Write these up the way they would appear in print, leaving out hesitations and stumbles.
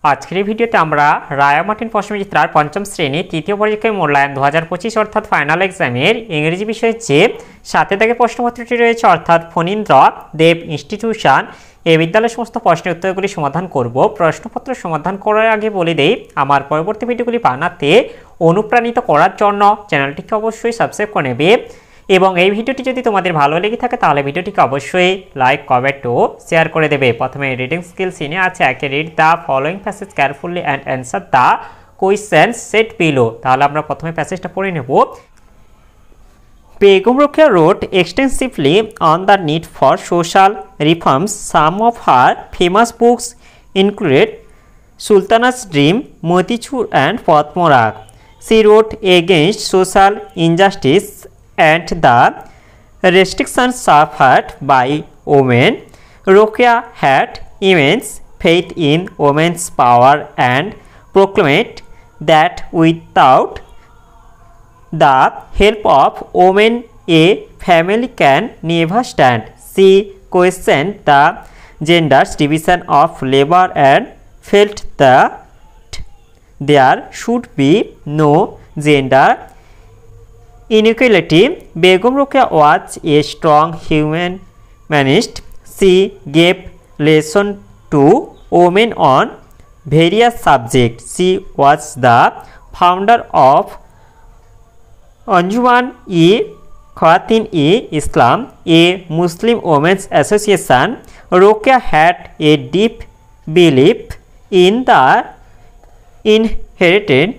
আজকের এই ভিডিওতে আমরা রায়া মার্টিন প্রশ্নবিচিত্রার পঞ্চম শ্রেণী তৃতীয় পরীক্ষায় মূল্যায়ন 2025 অর্থাৎ ফাইনাল এক্সামের ইংরেজি বিষয়ের যে 7 দাগের প্রশ্নপত্রটি রয়েছে অর্থাৎ ফণীন্দ্র দেব ইনস্টিটিউশন এই বিদ্যালয়ের সমস্ত প্রশ্নের উত্তরগুলি সমাধান করব। প্রশ্নপত্র সমাধান করার আগে বলে দেই, আমার পরবর্তী ভিডিওগুলি বানাতে অনুপ্রাণিত করার জন্য চ্যানেলটিকে অবশ্যই সাবস্ক্রাইব করে নেবে এবং এই ভিডিওটি যদি তোমাদের ভালো লেগে থাকে তাহলে ভিডিওটিকে অবশ্যই লাইক কমেন্ট ও শেয়ার করে দেবে। প্রথমে রিডিং স্কিল সিনে আছে একে read the following passage carefully and answer the questions set below. তাহলে আমরা প্রথমে প্যাসেজটা পড়ে নেব। Begum Rokeya wrote extensively on the need for social reforms. Some of her famous books included Sultana's Dream, Motichur and Padmarak. She wrote against social injustice and the restrictions suffered by women. Rokeya had immense faith in women's power and proclaimed that without the help of women a family can never stand. She questioned the gender division of labor and felt that there should be no gender inequality. Begum Rokeya was a strong humanist. She gave lessons to women on various subjects. She was the founder of Anjuman-e-Khawatin-e-Islam, a Muslim women's association. Rokeya had a deep belief in the inherited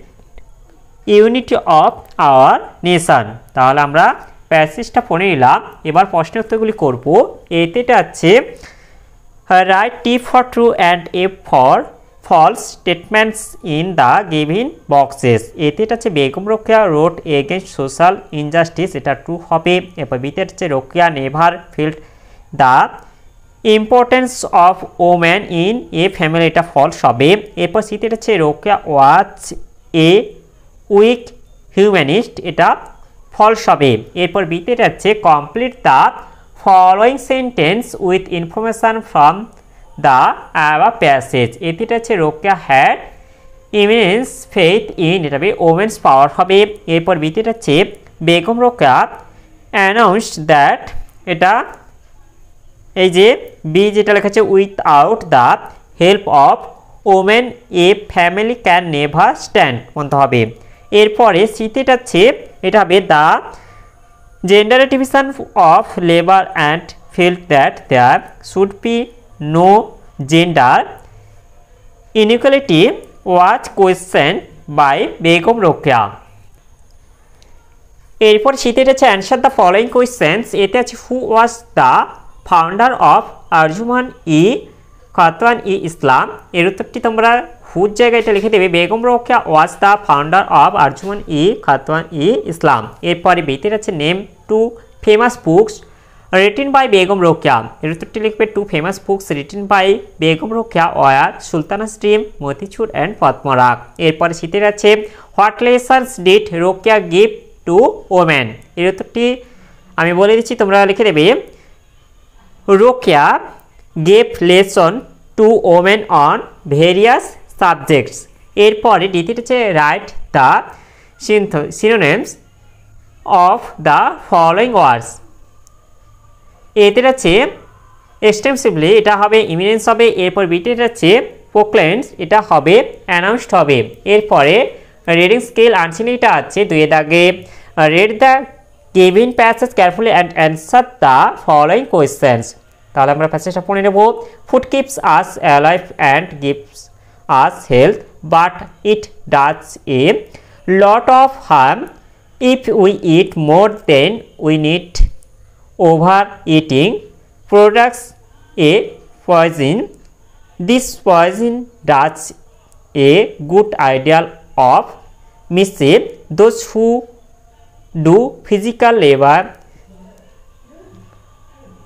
unity of our nation. তাহলে আমরা প্যাসেজটা পড়ে নিলাম, এবার প্রশ্নের উত্তরগুলি করব। এতে আছে write T for true and a for false statements in the given boxes. এতে আছে Begum Rokeya wrote against social injustice, এটা ট্রু হবে। এরপর বিতে আছে Rokeya never field the importance of women in a family, এটা ফলস হবে। এরপর সিতে আছে রোকেয়া ওয়াজ এ উইক হিউম্যানিস্ট, এটা ফলস হবে। এরপর বিতে আছে complete the following sentence with information from the above passage. এতে আছে Rokeya had immense faith in, এটা হবে ওমেন্স পাওয়ার হবে। এরপর বিতে আছে বেগম রোকেয়া অ্যানাউন্সড দ্যাট, এটা এই যে বি যেটা লেখা আছে without the help of women a family can never stand বলতে হবে। এরপরে সিতে আছে এটা হবে the gender division of labour and field that there should be no gender inequality was questioned by Begum Rokeya. এরপর শীতের আছে অ্যান্সার দ্য ফলোয়িং কোয়েশ্চেন্স। এতে আছে who was the founder of Arjuman e Khawatin e Islam, এর উত্তরটি তোমরা হুর জায়গায় এটা লিখে দেবে Begum Rokeya was the founder of Arjuman e Khawatin e Islam. এরপরে বেতে আছে name two famous books written by Begum Rokeya, এর উত্তরটি লিখবে two famous books written by Begum Rokeya were Sultana's Dream, Motichur and Padmarak. এরপরে শীতের আছে what lessons did Rokeya give to women, এর উত্তরটি আমি বলে দিচ্ছি তোমরা লিখে দেবে Rokeya gave lesson to women on various subjects. এরপরে দ্বিতীয় আছে write the synonyms of the following words. এতে আছে এক্সটেন্সিভলি, এটা হবে ইমিনেন্স হবে। এরপর বিতে আছে প্রোক্লেমস, এটা হবে অ্যানাউন্সড হবে। এরপরে রিডিং স্কিল আনসিন, এটা আছে দুই দাগে read the given passage carefully and answer the following questions. তাহলে আমরা প্যাসেজটা পড়ে নেব। Food keeps us alive and gives us health but it does a lot of harm if we eat more than we need. Overeating products a poison. This poison does a good ideal of mischief. Those who do physical labor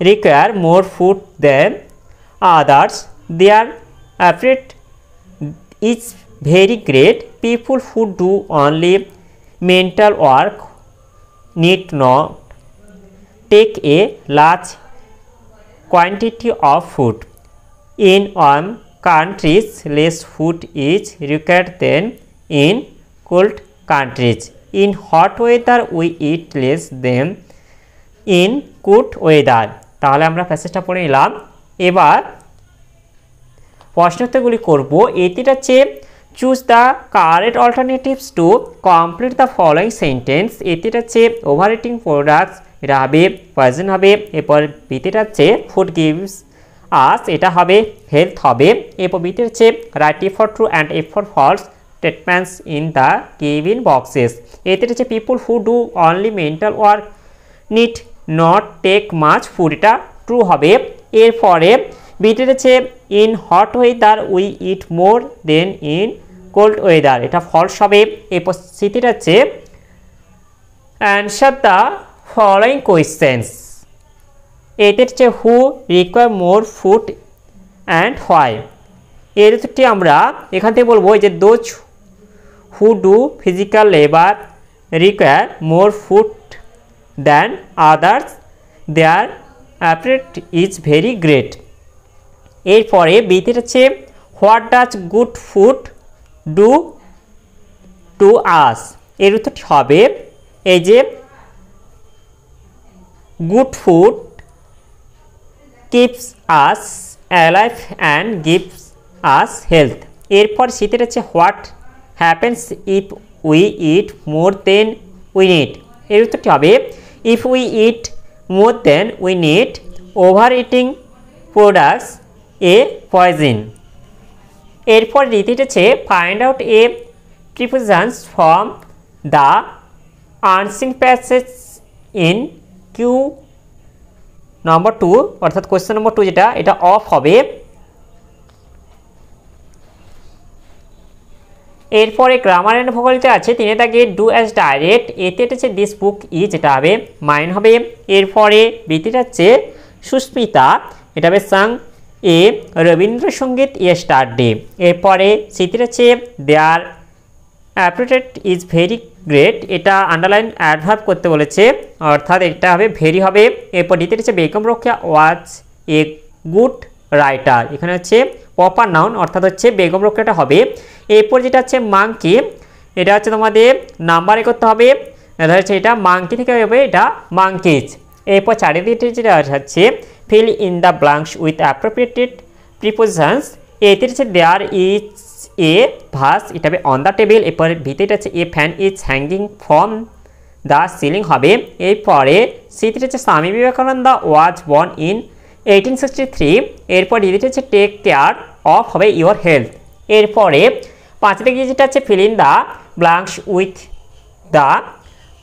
require more food than others. Their effort is very great. People who do only mental work need not take a large quantity of food. In one countries less food is required than in cold countries. In hot weather we eat less than in cold weather. তাহলে আমরা প্যাসেজটা পড়ে নিলাম। এবার প্রশ্নোত্তরগুলি করব। এটির হচ্ছে choose the correct alternatives to complete the following sentence. এটির হচ্ছে ওভার ইটিং প্রোডাক্টস, এটা হবে পয়জন হবে। এরপর বিটিটা হচ্ছে ফুড গিভস আস, এটা হবে হেলথ হবে। এরপর বিটি হচ্ছে write a for true and a for false statements in the given boxes. এতে হচ্ছে people who do only mental work need not take much food, এটা ট্রু হবে। এরপরে বিটি হচ্ছে in hot weather we eat more than in cold weather, এটা false হবে। এরপর সিটিটা হচ্ছে অ্যান্সার দ্য ফলোয়িং কোয়েশ্চেন্স। এতে হচ্ছে who require more food and why. এর উত্তরটি আমরা এখান থেকে বলবো যে those who do physical labour require more food than others, their appetite is very great. এরপরে বিতে হচ্ছে what does good food do to us. এর উত্তরটি হবে এই যে good food keeps us alive and gives us health. এরপর শীতের হচ্ছে what happens if we eat more than we need. এর উত্তরটি হবে if we eat more than we need, overeating products a poison. এরপর রীতিটা হচ্ছে find out a prepositions from the unseen passage in Q number 2, অর্থাৎ question number 2 যেটা, এটা of হবে। এরপরে গ্রামার অ্যান্ড ভোকাবুলারিতে আছে তিনে দাগে ডু অ্যাজ ডাইরেক্ট, এতে হচ্ছে দিস বুক ইজ, এটা হবে মাইন হবে। এরপরে বৃত্তিটা হচ্ছে সুস্মিতা, এটা হবে সাং এ রবীন্দ্রসঙ্গীত এ স্টারডে। এরপরে স্মৃতির হচ্ছে দেয়ার অ্যাপিটাইট ইজ ভেরি গ্রেট, এটা আন্ডারলাইন অ্যাডভার্ব করতে বলেছে, অর্থাৎ এটা হবে ভেরি হবে। এরপর দ্বিতীয় হচ্ছে বেগম রোকেয়া ওয়াজ এ গুড রাইটার, এখানে হচ্ছে প্রপার নাউন, অর্থাৎ হচ্ছে বেগম রোকেয়াটা হবে। এরপর যেটা হচ্ছে মাংকি, এটা হচ্ছে তোমাদের নাম্বারে করতে হবে, হচ্ছে এটা মাংকি থেকে হবে এটা মাংকিজ। এরপর চারিদিকে যেটা হচ্ছে fill in the blanks with অ্যাপ্রোপ্রিয়েটেড prepositions. এতে হচ্ছে দেয়ার ইজ এ ভাস, এটা হবে অন দ্য টেবিল। এরপরে ভিতরে হচ্ছে a fan is hanging from the ceiling হবে। এরপরে সিতে হচ্ছে Swami Vivekananda was born in 1863। এরপর ডিতে হচ্ছে টেক কেয়ার অফ হবে ইউর হেলথ। এরপরে পাঁচটা গিয়ে যেটা হচ্ছে fill in the blanks with the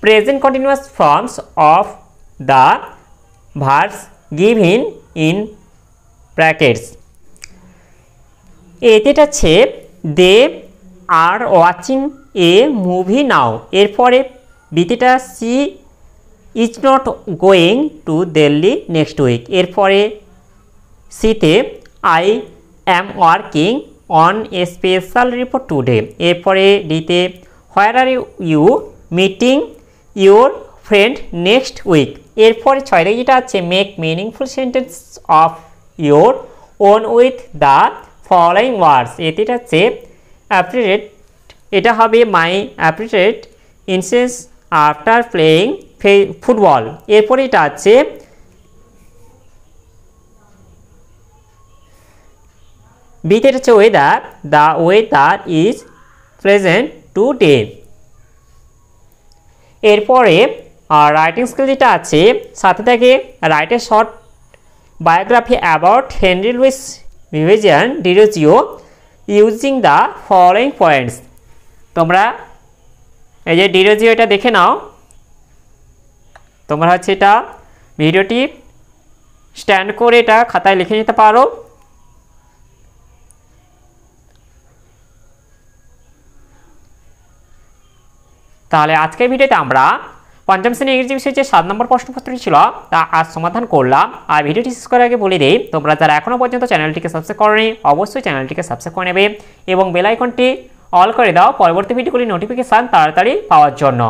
present continuous forms of the verbs given in brackets. এতে হচ্ছে they are watching a movie now. এরপরে বিতিটা she is not going to Delhi next week. এরপরে সিতে I am working on a special report today. এরপরে ডিতে where are you meeting your friend next week. এরপরে ছয়টা যেটা আছে make meaningful sentence of your own with the following words. এতে হচ্ছে অ্যাপ্রিসিয়েট, এটা হবে my appreciate incense after playing football. এরপরে এটা আছে বিতে হচ্ছে weather, the weather is pleasant today. এরপরে রাইটিং স্কিল যেটা আছে সাথে থাকে write a short biography about Henry Louis Vivian Derozio using the following points. তোমরা এই যে ডিরোজিও এটা দেখে নাও, তোমরা হচ্ছে এটা ভিডিওটি স্ট্যান্ড করে এটা খাতায় লিখে নিতে পারো। তাহলে আজকের ভিডিওতে আমরা পঞ্চম শ্রেণী ইংরেজি বিষয়ে যে 7 নম্বর প্রশ্নপত্রটি ছিল তা আজ সমাধান করলাম। আর ভিডিওটি শেষ করার আগে বলে দিই, তোমরা যারা এখনও পর্যন্ত চ্যানেলটিকে সাবস্ক্রাইব করোনি অবশ্যই চ্যানেলটিকে সাবস্ক্রাইব করে নেবে এবং বেল আইকনটি অল করে দাও পরবর্তী ভিডিওগুলির নোটিফিকেশান তাড়াতাড়ি পাওয়ার জন্য।